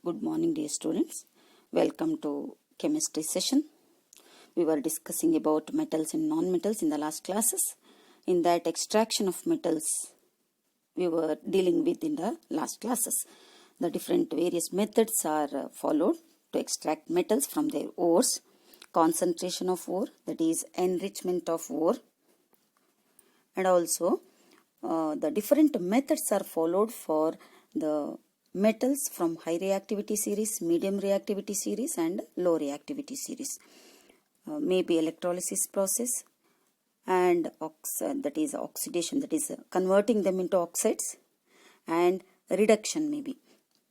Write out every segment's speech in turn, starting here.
Good morning, dear students. Welcome to chemistry session. We were discussing about metals and non-metals in the last classes. In that, extraction of metals we were dealing with in the last classes. The different various methods are followed to extract metals from their ores. Concentration of ore, that is enrichment of ore, and also the different methods are followed for the metals from high reactivity series, medium reactivity series and low reactivity series. Maybe electrolysis process and that is oxidation, that is converting them into oxides, and reduction maybe.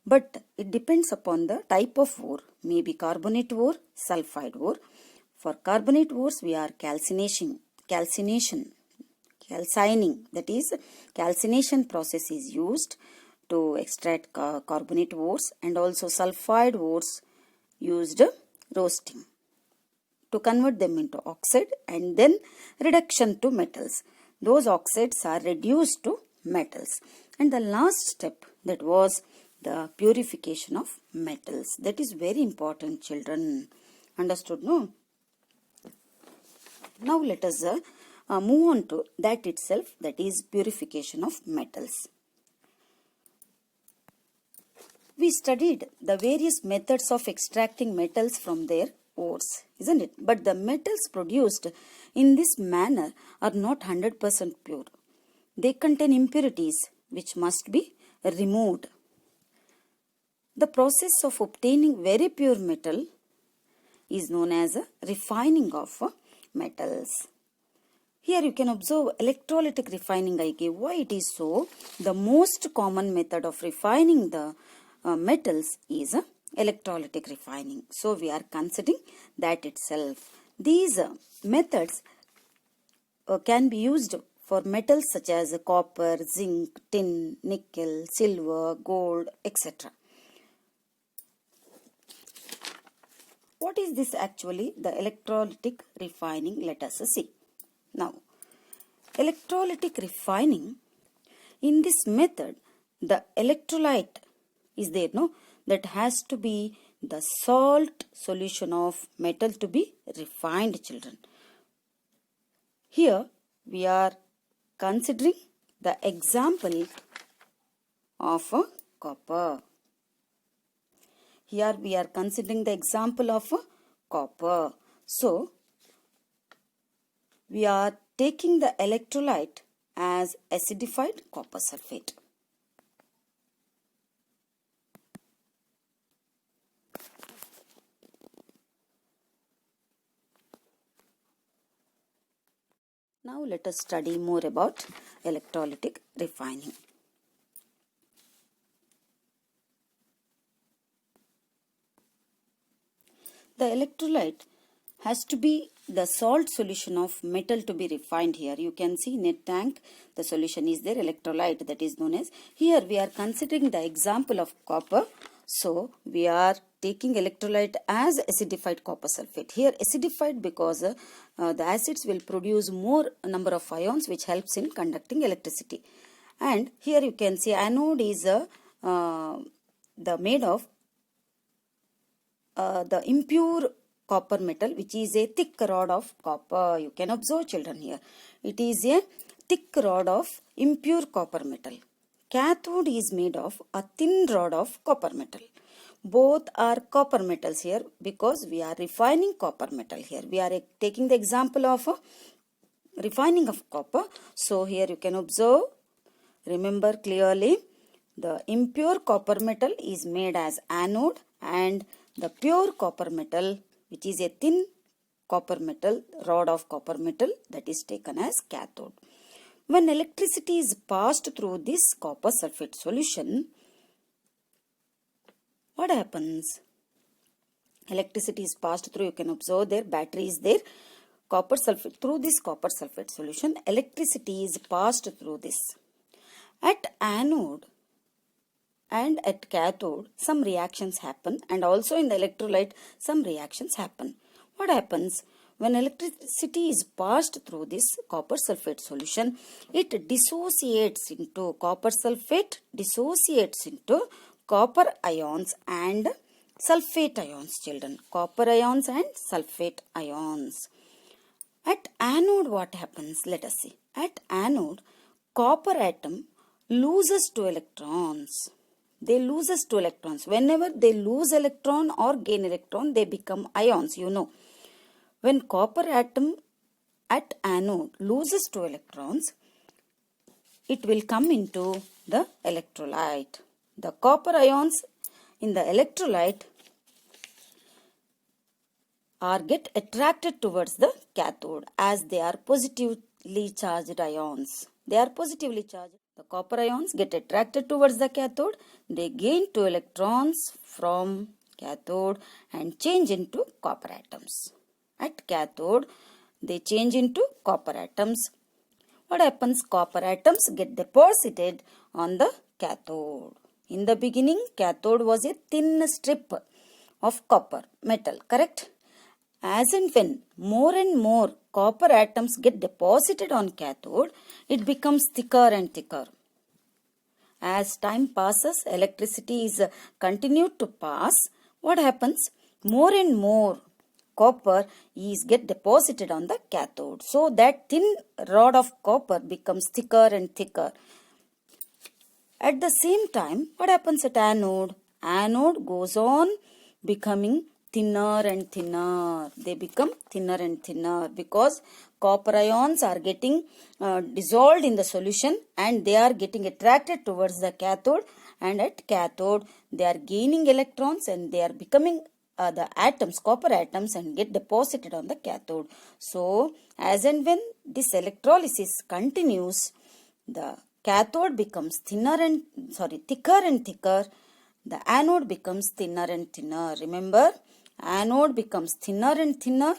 But it depends upon the type of ore, maybe carbonate ore, sulfide ore. For carbonate ores we are calcining, that is calcination process is used to extract carbonate ores, and also sulfide ores used roasting to convert them into oxide, and then reduction to metals. Those oxides are reduced to metals. And the last step, that was the purification of metals. That is very important, children. Understood, no? Now let us move on to that itself, that is purification of metals. We studied the various methods of extracting metals from their ores, isn't it? But the metals produced in this manner are not 100% pure. They contain impurities which must be removed. The process of obtaining very pure metal is known as refining of metals. Here you can observe electrolytic refining I gave. Why it is so? The most common method of refining the metals is electrolytic refining. So we are considering that itself. These methods can be used for metals such as copper, zinc, tin, nickel, silver, gold, etc. What is this actually? The electrolytic refining. Let us see. Now, electrolytic refining, in this method, the electrolyte is there, no? That has to be the salt solution of metal to be refined, children. Here, we are considering the example of copper. Here, we are considering the example of copper. So, we are taking the electrolyte as acidified copper sulfate. Now let us study more about electrolytic refining. The electrolyte has to be the salt solution of metal to be refined. Here you can see in a tank the solution is there, electrolyte, that is known as. Here we are considering the example of copper. So we are taking electrolyte as acidified copper sulfate. Here acidified because the acids will produce more number of ions which helps in conducting electricity. And here you can see anode is made of the impure copper metal, which is a thick rod of copper. You can observe, children, here. It is a thick rod of impure copper metal. Cathode is made of a thin rod of copper metal. Both are copper metals here because we are refining copper metal here. We are taking the example of refining of copper. So here you can observe, remember clearly, the impure copper metal is made as anode, and the pure copper metal, which is a thin copper metal, rod of copper metal, that is taken as cathode. When electricity is passed through this copper sulfate solution, what happens? Electricity is passed through, you can observe there, battery is there, copper sulfate, through this copper sulfate solution, electricity is passed through this. At anode and at cathode, some reactions happen, and also in the electrolyte, some reactions happen. What happens? When electricity is passed through this copper sulfate solution, it dissociates into copper sulfate, dissociates into copper ions and sulfate ions, children. Copper ions and sulfate ions. At anode, what happens? Let us see. At anode, copper atom loses 2 electrons. They loses 2 electrons. Whenever they lose electron or gain electron, they become ions, you know. When copper atom at anode loses 2 electrons, it will come into the electrolyte. The copper ions in the electrolyte get attracted towards the cathode as they are positively charged ions. They are positively charged. The copper ions get attracted towards the cathode. They gain 2 electrons from cathode and change into copper atoms. At cathode, they change into copper atoms. What happens? Copper atoms get deposited on the cathode. In the beginning, cathode was a thin strip of copper metal, correct? As and when more and more copper atoms get deposited on cathode, it becomes thicker and thicker. As time passes, electricity is continued to pass. What happens? More and more copper is get deposited on the cathode. So that thin rod of copper becomes thicker and thicker. At the same time, what happens at anode? Anode goes on becoming thinner and thinner. They become thinner and thinner because copper ions are getting dissolved in the solution and they are getting attracted towards the cathode, and at cathode they are gaining electrons and they are becoming the atoms, copper atoms, and get deposited on the cathode. So as and when this electrolysis continues, the cathode becomes thicker and thicker. The anode becomes thinner and thinner. Remember, anode becomes thinner and thinner.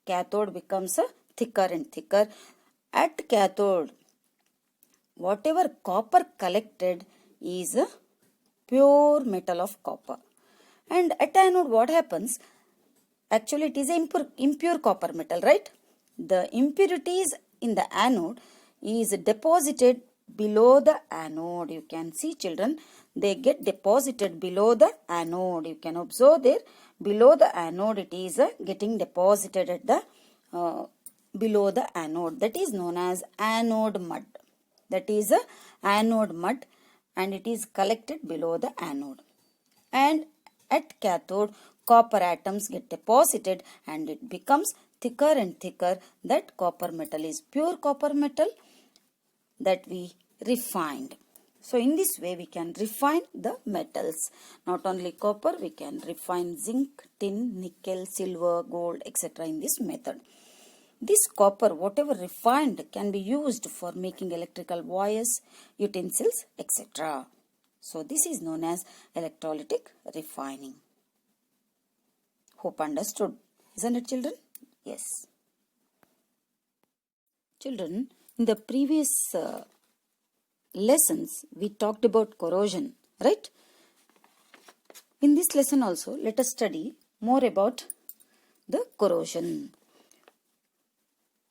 Cathode becomes thicker and thicker. At cathode, whatever copper collected is a pure metal of copper. And at anode, what happens? Actually, it is impure copper metal, right? The impurities in the anode is deposited below the anode. You can see, children, they get deposited below the anode. You can observe there, below the anode it is getting deposited at the below the anode. That is known as anode mud. That is anode mud, and it is collected below the anode. And at cathode, copper atoms get deposited and it becomes thicker and thicker. That copper metal is pure copper metal that we refined. So in this way we can refine the metals. Not only copper, we can refine zinc, tin, nickel, silver, gold, etc. in this method. This copper, whatever refined, can be used for making electrical wires, utensils, etc. So this is known as electrolytic refining. Hope understood. Isn't it, children? Yes. Children, in the previous lessons, we talked about corrosion, right? In this lesson also, let us study more about the corrosion.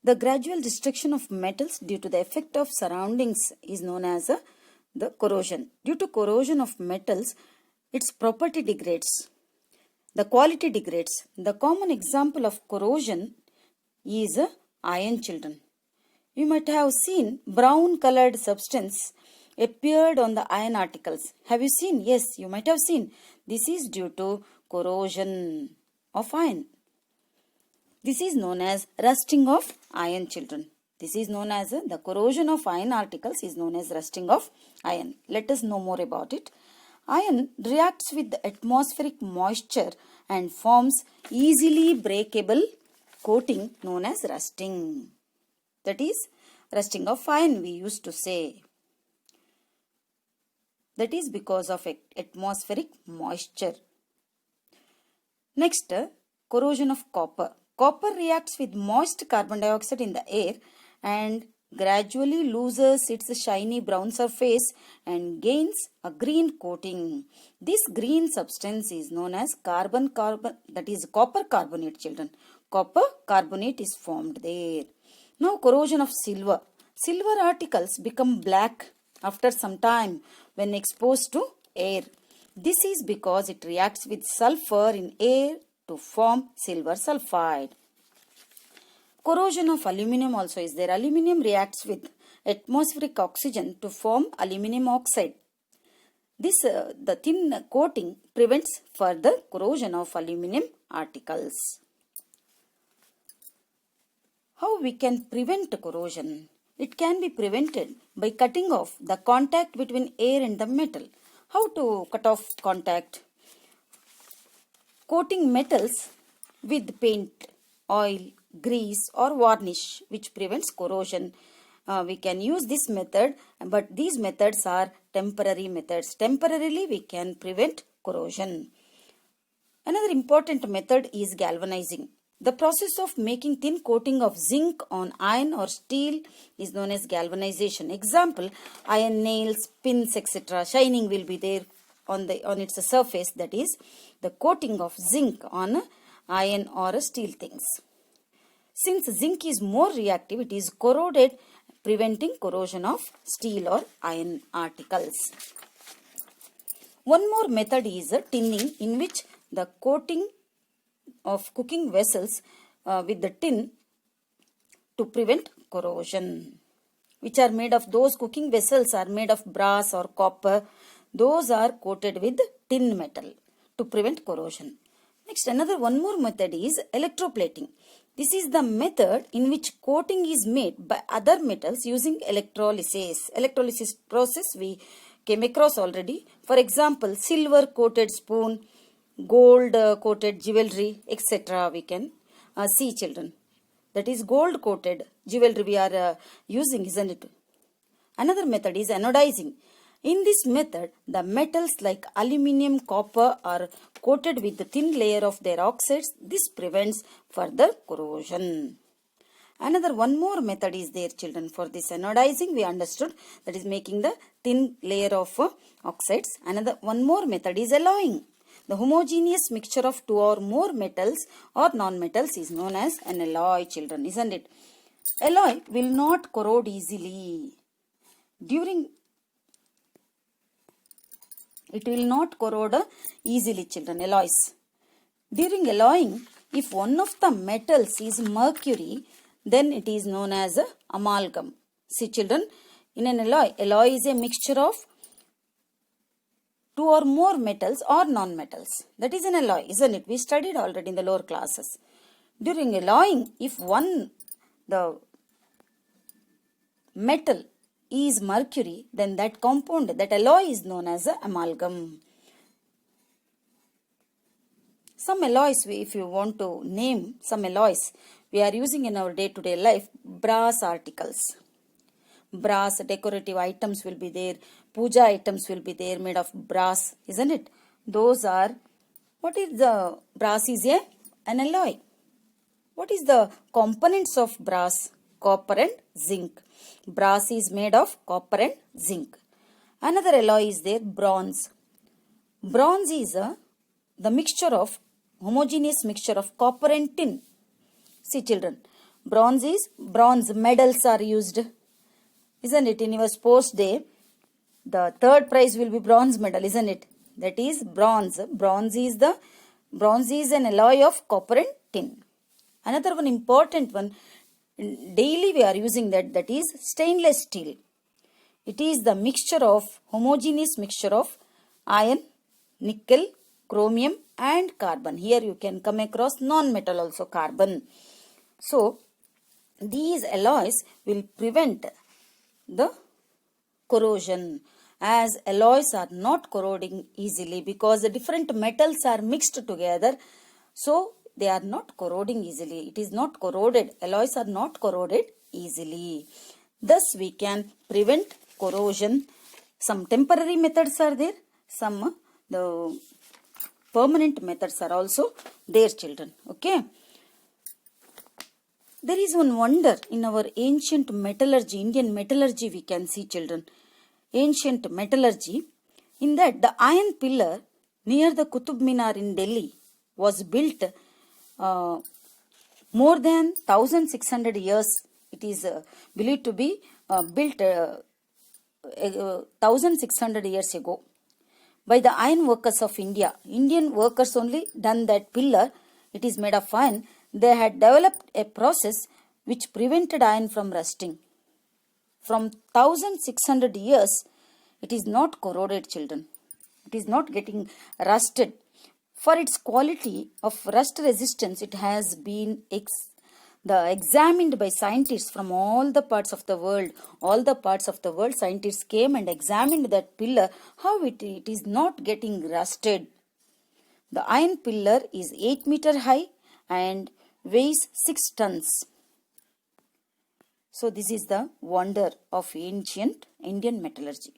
The gradual destruction of metals due to the effect of surroundings is known as the corrosion. Due to corrosion of metals, its property degrades. The quality degrades. The common example of corrosion is iron, children. You might have seen brown colored substance appeared on the iron articles. Have you seen? Yes, you might have seen. This is due to corrosion of iron. This is known as rusting of iron, children. This is known as the corrosion of iron articles is known as rusting of iron. Let us know more about it. Iron reacts with the atmospheric moisture and forms easily breakable coating known as rusting. That is rusting of iron, we used to say. That is because of atmospheric moisture. Next, corrosion of copper. Copper reacts with moist carbon dioxide in the air and gradually loses its shiny brown surface and gains a green coating. This green substance is known as copper carbonate, children. Copper carbonate is formed there. Now corrosion of silver. Silver articles become black after some time when exposed to air. This is because it reacts with sulfur in air to form silver sulfide. Corrosion of aluminium also is there. Aluminium reacts with atmospheric oxygen to form aluminium oxide. The thin coating prevents further corrosion of aluminium articles. How we can prevent corrosion? It can be prevented by cutting off the contact between air and the metal. How to cut off contact? Coating metals with paint, oil, grease or varnish which prevents corrosion. We can use this method, but these methods are temporary methods. Temporarily we can prevent corrosion. Another important method is galvanizing. The process of making thin coating of zinc on iron or steel is known as galvanization. Example, iron nails, pins, etc. Shining will be there on its surface. That is the coating of zinc on iron or steel things. Since zinc is more reactive, it is corroded, preventing corrosion of steel or iron articles. One more method is tinning, in which the coating of cooking vessels with the tin to prevent corrosion. Which are made of, those cooking vessels are made of brass or copper. Those are coated with tin metal to prevent corrosion. Next, one more method is electroplating. This is the method in which coating is made by other metals using electrolysis. Electrolysis process we came across already. For example, silver coated spoon, gold coated jewelry, etc. we can see, children. That is gold coated jewelry we are using, isn't it? Another method is anodizing. In this method, the metals like aluminium, copper are coated with the thin layer of their oxides. This prevents further corrosion. One more method is there, children. For this anodizing we understood, that is making the thin layer of oxides. One more method is alloying. The homogeneous mixture of two or more metals or non-metals is known as an alloy, children, isn't it? Alloy will not corrode easily. It will not corrode easily, children, alloys. During alloying, if one of the metals is mercury, then it is known as amalgam. See, children, in an alloy is a mixture of two or more metals or non-metals. That is an alloy, isn't it? We studied already in the lower classes. During alloying, if the metal is mercury, then that compound, that alloy is known as amalgam. Some alloys, if you want to name some alloys, we are using in our day-to-day life, brass articles. Brass decorative items will be there. Puja items will be there made of brass, isn't it? Those are, what is the brass is an alloy. What is the components of brass? Copper and zinc. Brass is made of copper and zinc. Another alloy is there, bronze. Bronze is the mixture of, homogeneous mixture of copper and tin. See, children, bronze medals are used, isn't it? In your sports day, the third prize will be bronze medal, isn't it? That is bronze. Bronze is an alloy of copper and tin. Another one important one, daily we are using that is stainless steel. It is the homogeneous mixture of iron, nickel, chromium and carbon. Here you can come across non-metal also, carbon. So, these alloys will prevent the corrosion, as alloys are not corroding easily because the different metals are mixed together. So, they are not corroding easily. It is not corroded. Alloys are not corroded easily. Thus, we can prevent corrosion. Some temporary methods are there. Some the permanent methods are also there, children. Okay. There is one wonder in our ancient metallurgy, Indian metallurgy we can see, children. Ancient metallurgy. In that, the iron pillar near the Qutub Minar in Delhi was built more than 1600 years. It is believed to be built 1600 years ago. by the iron workers of India. Indian workers only done that pillar. It is made of iron. They had developed a process which prevented iron from rusting. From 1600 years, it is not corroded, children. It is not getting rusted. For its quality of rust resistance, it has been examined by scientists from all the parts of the world. All the parts of the world, scientists came and examined that pillar, how it is not getting rusted. The iron pillar is 8 meter high and weighs 6 tons. So this is the wonder of ancient Indian metallurgy.